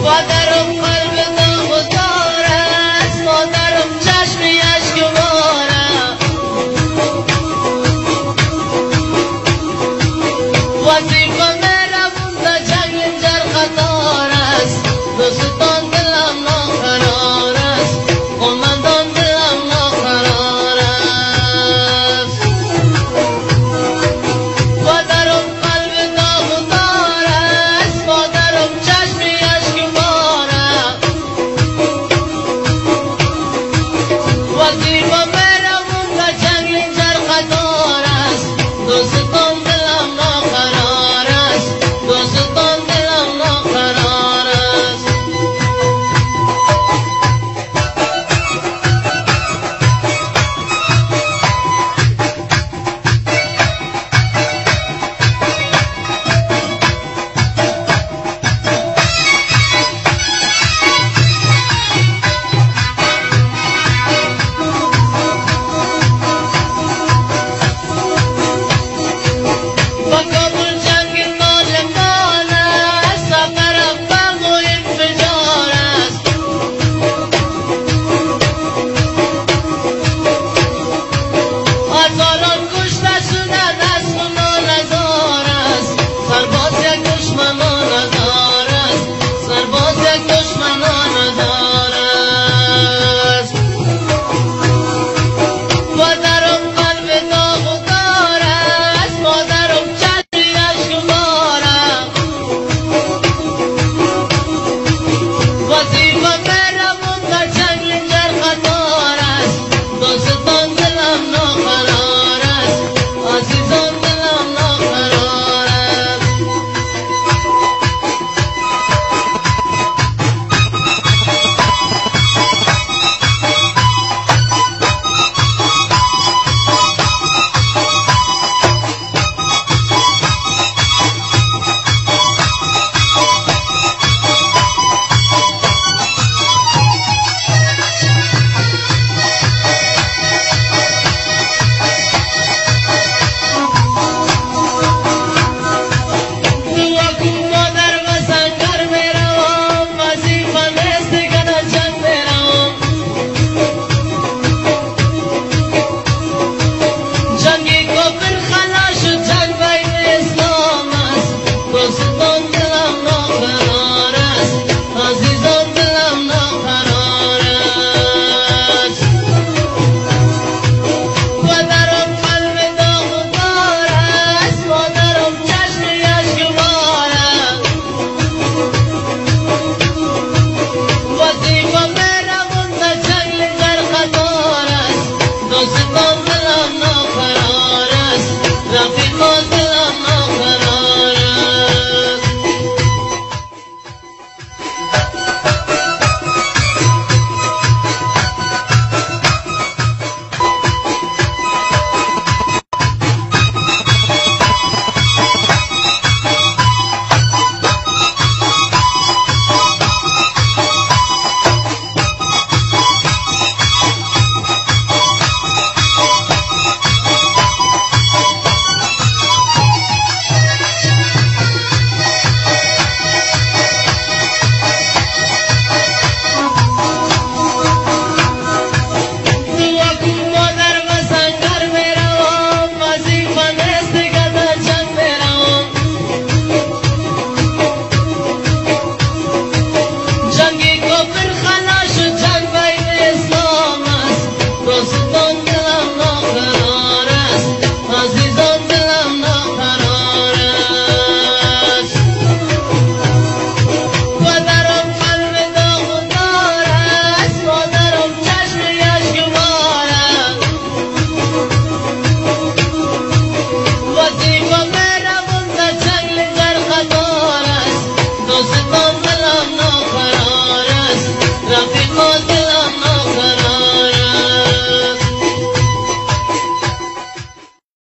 مادرم قلب داغدار است، مادرم چشمی اشکبار است. وظیفه میروم در جنگ اینجا خطار است، دوستان دلم ناقرار است، قومندان دلم ناقرار است. مادرم قلب داغدار است، مادرم چشمی اشکبار است. وظیفه میروم در جنگ اینجا خطار است، دوستان دلم ناقرار است، دوستان دلم ناقرار است. با کابل جنگ ناجنگان است، سفر بم و انفجار است. هزاران کشته شده دشمنان هزار است، سرباز یک دشمنان هزار است، سرباز یک دشمنان هزار است. مادرم قلب داغدار است، مادرم چشمی اشکبار است. وظیفه میروم در جنگ اینجا خطار است، دوستان دلم ناقرار است، عزیزان دلم ناقرار است. دعا کن مادر و سنگر میروم، وظیفه نیست دیگه در جنگ میروم. جنگی کافر خلاص و جنگ بین اسلام است، دوستان دلم ناقرار است، عزیزان دلم ناقرار است. مادرم قلب داغدار است، مادرم چشمی اشکبار است. وظیفه میروم در جنگ اینجا خطار است، دوستان دلم ناقرار است، رفیقان دلم ناقرار است. دعا کن مادر و سنگر میروم، وظیفه نیست دیگه در جنگ میروم. جنگی کافر خلاص و جنگ بین اسلام است، دوستان دلم ناقرار است، عزیزان دلم ناقرار است. مادرم قلب داغدار است، مادرم چشمی اشکبار است. وظیفه میروم در جنگ اینجا خطار است، دوستان